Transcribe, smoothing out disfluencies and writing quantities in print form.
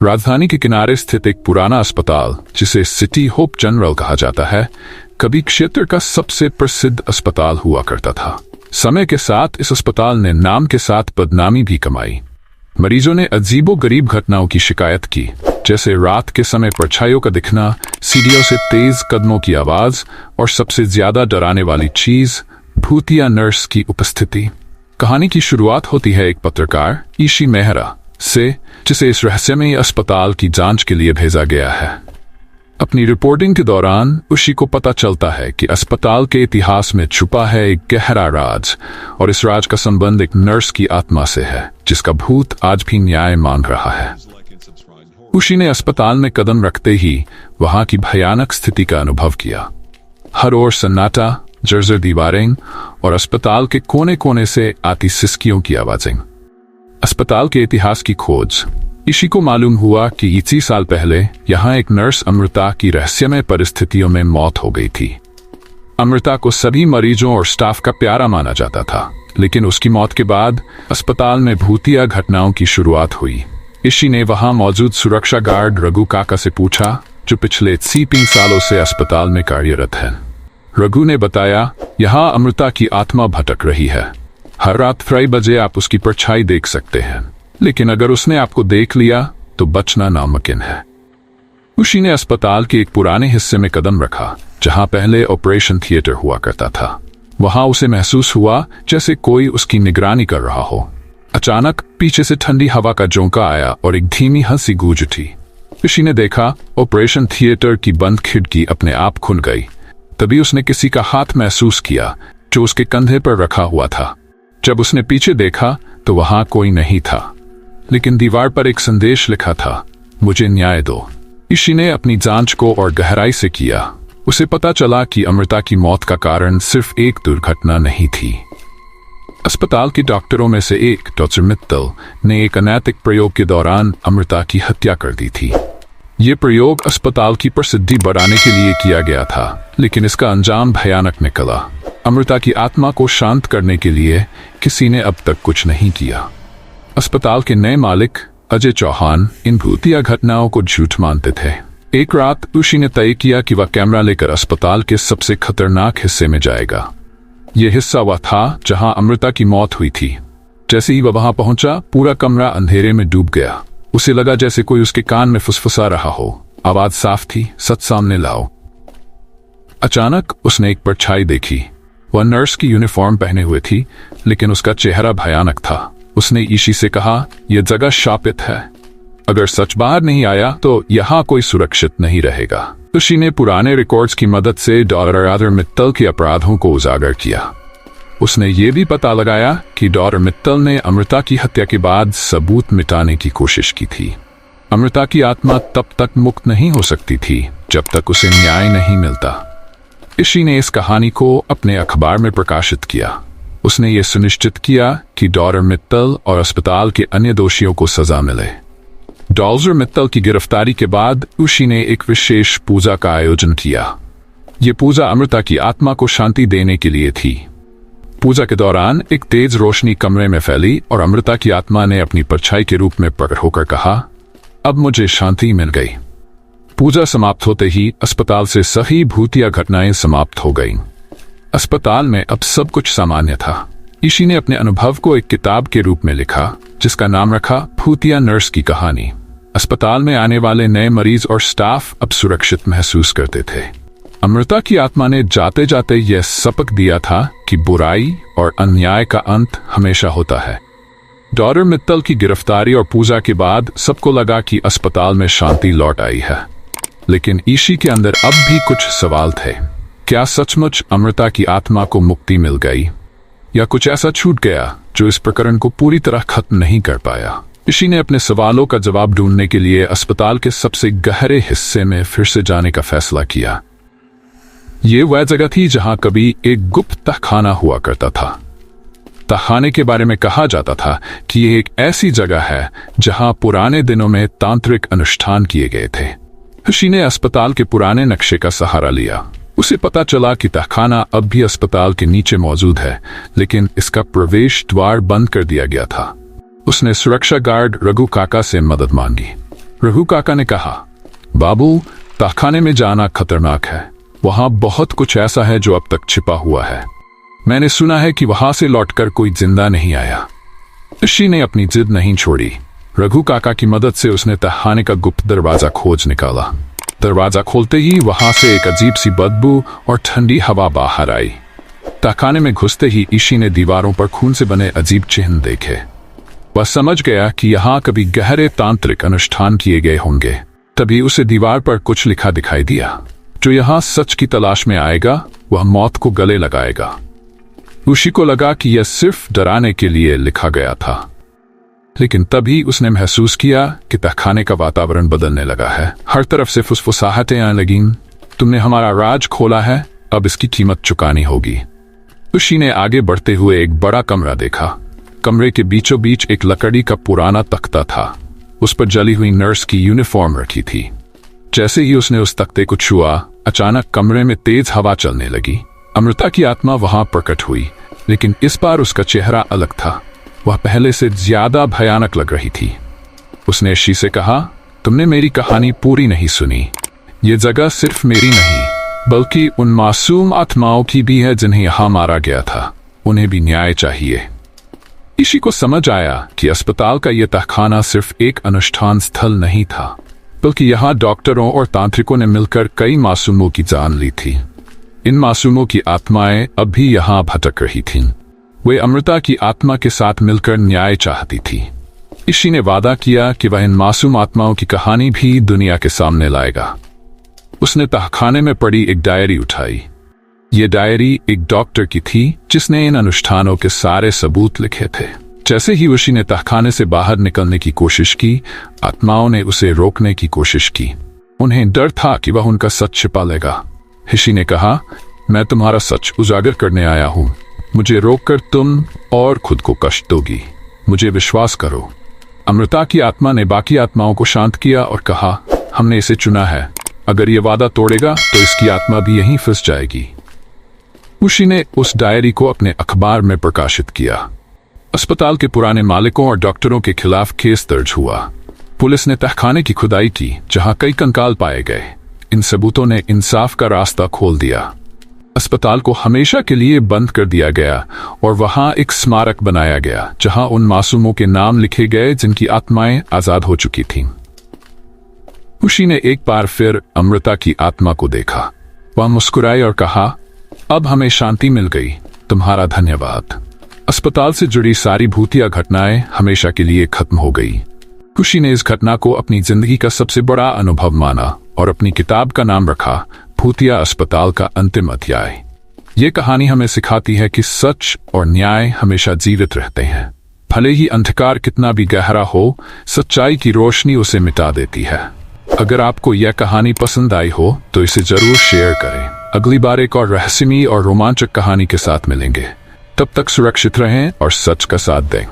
राजधानी के किनारे स्थित एक पुराना अस्पताल, जिसे सिटी होप जनरल कहा जाता है, कभी क्षेत्र का सबसे प्रसिद्ध अस्पताल हुआ करता था। समय के साथ इस अस्पताल ने नाम के साथ बदनामी भी कमाई। मरीजों ने अजीबोगरीब घटनाओं की शिकायत की, जैसे रात के समय परछाइयों का दिखना, सीढ़ियों से तेज कदमों की आवाज और सबसे ज्यादा डराने वाली चीज, भूतिया नर्स की उपस्थिति। कहानी की शुरुआत होती है एक पत्रकार ईशी मेहरा से, जिसे इस रहस्यमयी अस्पताल की जांच के लिए भेजा गया है। अपनी रिपोर्टिंग के दौरान ईशी को पता चलता है कि अस्पताल के इतिहास में छुपा है एक गहरा राज, और इस राज का संबंध एक नर्स की आत्मा से है, जिसका भूत आज भी न्याय मांग रहा है। ईशी ने अस्पताल में कदम रखते ही वहां की भयानक स्थिति का अनुभव किया। हर ओर सन्नाटा, जर्जर दीवारें और अस्पताल के कोने कोने से आती सिसकियों की आवाजें। अस्पताल के इतिहास की खोज। ईशी को मालूम हुआ कि इसी साल पहले यहाँ एक नर्स अमृता की रहस्यमय परिस्थितियों में मौत हो गई थी। अमृता को सभी मरीजों और स्टाफ का प्यारा माना जाता था, लेकिन उसकी मौत के बाद अस्पताल में भूतिया घटनाओं की शुरुआत हुई। ईशी ने वहां मौजूद सुरक्षा गार्ड रघु काका से पूछा, जो पिछले 3 सालों से अस्पताल में कार्यरत है। रघु ने बताया, यहाँ अमृता की आत्मा भटक रही है। हर रात 3 बजे आप उसकी परछाई देख सकते हैं, लेकिन अगर उसने आपको देख लिया तो बचना नामुमकिन है। ईशी ने अस्पताल के एक पुराने हिस्से में कदम रखा, जहां पहले ऑपरेशन थिएटर हुआ करता था। वहां उसे महसूस हुआ जैसे कोई उसकी निगरानी कर रहा हो। अचानक पीछे से ठंडी हवा का झोंका आया और एक धीमी हंसी गूंज उठी। ईशी ने देखा, ऑपरेशन थिएटर की बंद खिड़की अपने आप खुल गई। तभी उसने किसी का हाथ महसूस किया, जो उसके कंधे पर रखा हुआ था। जब उसने पीछे देखा तो वहां कोई नहीं था, लेकिन दीवार पर एक संदेश लिखा था, मुझे न्याय दो। ईशी ने अपनी जांच को और गहराई से किया। उसे पता चला कि अमृता की मौत का कारण सिर्फ एक दुर्घटना नहीं थी। अस्पताल के डॉक्टरों में से एक, डॉक्टर मित्तल, ने एक अनैतिक प्रयोग के दौरान अमृता की हत्या कर दी थी। ये प्रयोग अस्पताल की प्रसिद्धि बढ़ाने के लिए किया गया था, लेकिन इसका अंजाम भयानक निकला। अमृता की आत्मा को शांत करने के लिए किसी ने अब तक कुछ नहीं किया। अस्पताल के नए मालिक अजय चौहान इन भूतिया घटनाओं को झूठ मानते थे। एक रात ईशी ने तय किया कि वह कैमरा लेकर अस्पताल के सबसे खतरनाक हिस्से में जाएगा। यह हिस्सा वह था जहां अमृता की मौत हुई थी। जैसे ही वह वहां पहुंचा, पूरा कमरा अंधेरे में डूब गया। उसे लगा जैसे कोई उसके कान में फुसफुसा रहा हो। आवाज साफ थी, सच सामने लाओ। अचानक उसने एक परछाई देखी। वह नर्स की यूनिफॉर्म पहने हुए थी, लेकिन उसका चेहरा भयानक था। उसने ईशी से कहा, यह जगह शापित है। अगर सच बाहर नहीं आया तो यहाँ कोई सुरक्षित नहीं रहेगा। ईशी ने पुराने रिकॉर्ड्स की मदद से डॉक्टर मित्तल के अपराधों को उजागर किया। उसने ये भी पता लगाया कि डॉक्टर मित्तल ने अमृता की हत्या के बाद सबूत मिटाने की कोशिश की थी। अमृता की आत्मा तब तक मुक्त नहीं हो सकती थी जब तक उसे न्याय नहीं मिलता। ईशी ने इस कहानी को अपने अखबार में प्रकाशित किया। उसने ये सुनिश्चित किया कि डॉक्टर मित्तल और अस्पताल के अन्य दोषियों को सजा मिले। डॉक्टर मित्तल की गिरफ्तारी के बाद ईशी ने एक विशेष पूजा का आयोजन किया। ये पूजा अमृता की आत्मा को शांति देने के लिए थी। पूजा के दौरान एक तेज रोशनी कमरे में फैली और अमृता की आत्मा ने अपनी परछाई के रूप में प्रकट होकर कहा, अब मुझे शांति मिल गई। पूजा समाप्त होते ही अस्पताल से सभी भूतिया घटनाएं समाप्त हो गईं। अस्पताल में अब सब कुछ सामान्य था। ईशी ने अपने अनुभव को एक किताब के रूप में लिखा, जिसका नाम रखा भूतिया नर्स की कहानी। अस्पताल में आने वाले नए मरीज और स्टाफ अब सुरक्षित महसूस करते थे। अमृता की आत्मा ने जाते जाते यह सबक दिया था कि बुराई और अन्याय का अंत हमेशा होता है। डॉक्टर मित्तल की गिरफ्तारी और पूजा के बाद सबको लगा कि अस्पताल में शांति लौट आई है, लेकिन ईशी के अंदर अब भी कुछ सवाल थे। क्या सचमुच अमृता की आत्मा को मुक्ति मिल गई, या कुछ ऐसा छूट गया जो इस प्रकरण को पूरी तरह खत्म नहीं कर पाया? ईशी ने अपने सवालों का जवाब ढूंढने के लिए अस्पताल के सबसे गहरे हिस्से में फिर से जाने का फैसला किया। ये वह जगह थी जहां कभी एक गुप्त तहखाना हुआ करता था। तहखाने के बारे में कहा जाता था कि यह एक ऐसी जगह है जहां पुराने दिनों में तांत्रिक अनुष्ठान किए गए थे। ईशी ने अस्पताल के पुराने नक्शे का सहारा लिया। उसे पता चला कि तहखाना अब भी अस्पताल के नीचे मौजूद है, लेकिन इसका प्रवेश द्वार बंद कर दिया गया था। उसने सुरक्षा गार्ड रघु काका से मदद मांगी। रघु काका ने कहा, बाबू, तहखाने में जाना खतरनाक है। वहां बहुत कुछ ऐसा है जो अब तक छिपा हुआ है। मैंने सुना है कि वहां से लौटकर कोई जिंदा नहीं आया। ऋषि ने अपनी जिद नहीं छोड़ी। रघु काका की मदद से उसने तहखाने का गुप्त दरवाजा खोज निकाला। दरवाजा खोलते ही वहां से एक अजीब सी बदबू और ठंडी हवा बाहर आई। तहखाने में घुसते ही ईशी ने दीवारों पर खून से बने अजीब चिन्ह देखे। वह समझ गया कि यहाँ कभी गहरे तांत्रिक अनुष्ठान किए गए होंगे। तभी उसे दीवार पर कुछ लिखा दिखाई दिया। जो यहाँ सच की तलाश में आएगा वह मौत को गले लगाएगा। ऋषि को लगा कि यह सिर्फ डराने के लिए लिखा गया था, लेकिन तभी उसने महसूस किया कि तहखाने का वातावरण बदलने लगा है। हर तरफ से फुसफुसाहटें आने लगीं। तुमने हमारा राज खोला है, अब इसकी कीमत चुकानी होगी। ऋषि ने आगे बढ़ते हुए एक बड़ा कमरा देखा। कमरे के बीचों बीच एक लकड़ी का पुराना तख्ता था। उस पर जली हुई नर्स की यूनिफॉर्म रखी थी। जैसे ही उसने उस तख्ते को छुआ, अचानक कमरे में तेज हवा चलने लगी। अमृता की आत्मा वहां प्रकट हुई, लेकिन इस बार उसका चेहरा अलग था। वह पहले से ज्यादा भयानक लग रही थी। उसने ऋषि से कहा, तुमने मेरी कहानी पूरी नहीं सुनी। ये जगह सिर्फ मेरी नहीं, बल्कि उन मासूम आत्माओं की भी है जिन्हें यहां मारा गया था। उन्हें भी न्याय चाहिए। ऋषि को समझ आया कि अस्पताल का यह तहखाना सिर्फ एक अनुष्ठान स्थल नहीं था, बल्कि यहाँ डॉक्टरों और तांत्रिकों ने मिलकर कई मासूमों की जान ली थी। इन मासूमों की आत्माएं अब भी यहाँ भटक रही थीं। वे अमृता की आत्मा के साथ मिलकर न्याय चाहती थी। ऋषि ने वादा किया कि वह इन मासूम आत्माओं की कहानी भी दुनिया के सामने लाएगा। उसने तहखाने में पड़ी एक डायरी उठाई। ये डायरी एक डॉक्टर की थी जिसने इन अनुष्ठानों के सारे सबूत लिखे थे। जैसे ही ऋषि ने तहखाने से बाहर निकलने की कोशिश की, आत्माओं ने उसे रोकने की कोशिश की। उन्हें डर था कि वह उनका सच छिपा लेगा। ऋषि ने कहा, मैं तुम्हारा सच उजागर करने आया हूं। मुझे रोककर तुम और खुद को कष्ट दोगी। मुझे विश्वास करो। अमृता की आत्मा ने बाकी आत्माओं को शांत किया और कहा, हमने इसे चुना है। अगर ये वादा तोड़ेगा तो इसकी आत्मा भी यहीं फंस जाएगी। ऋषि ने उस डायरी को अपने अखबार में प्रकाशित किया। अस्पताल के पुराने मालिकों और डॉक्टरों के खिलाफ केस दर्ज हुआ। पुलिस ने तहखाने की खुदाई की, जहां कई कंकाल पाए गए। इन सबूतों ने इंसाफ का रास्ता खोल दिया। अस्पताल को हमेशा के लिए बंद कर दिया गया और वहां एक स्मारक बनाया गया, जहां उन मासूमों के नाम लिखे गए जिनकी आत्माएं आजाद हो चुकी थीं। ऋषि ने एक बार फिर अमृता की आत्मा को देखा। वह मुस्कुराई और कहा, अब हमें शांति मिल गई। तुम्हारा धन्यवाद। अस्पताल से जुड़ी सारी भूतिया घटनाएं हमेशा के लिए खत्म हो गई। ऋषि ने इस घटना को अपनी जिंदगी का सबसे बड़ा अनुभव माना और अपनी किताब का नाम रखा, भूतिया अस्पताल का अंतिम अध्याय। ये कहानी हमें सिखाती है कि सच और न्याय हमेशा जीवित रहते हैं। भले ही अंधकार कितना भी गहरा हो, सच्चाई की रोशनी उसे मिटा देती है। अगर आपको यह कहानी पसंद आई हो तो इसे जरूर शेयर करें। अगली बार एक और रहस्यमयी और रोमांचक कहानी के साथ मिलेंगे। तब तक सुरक्षित रहें और सच का साथ दें।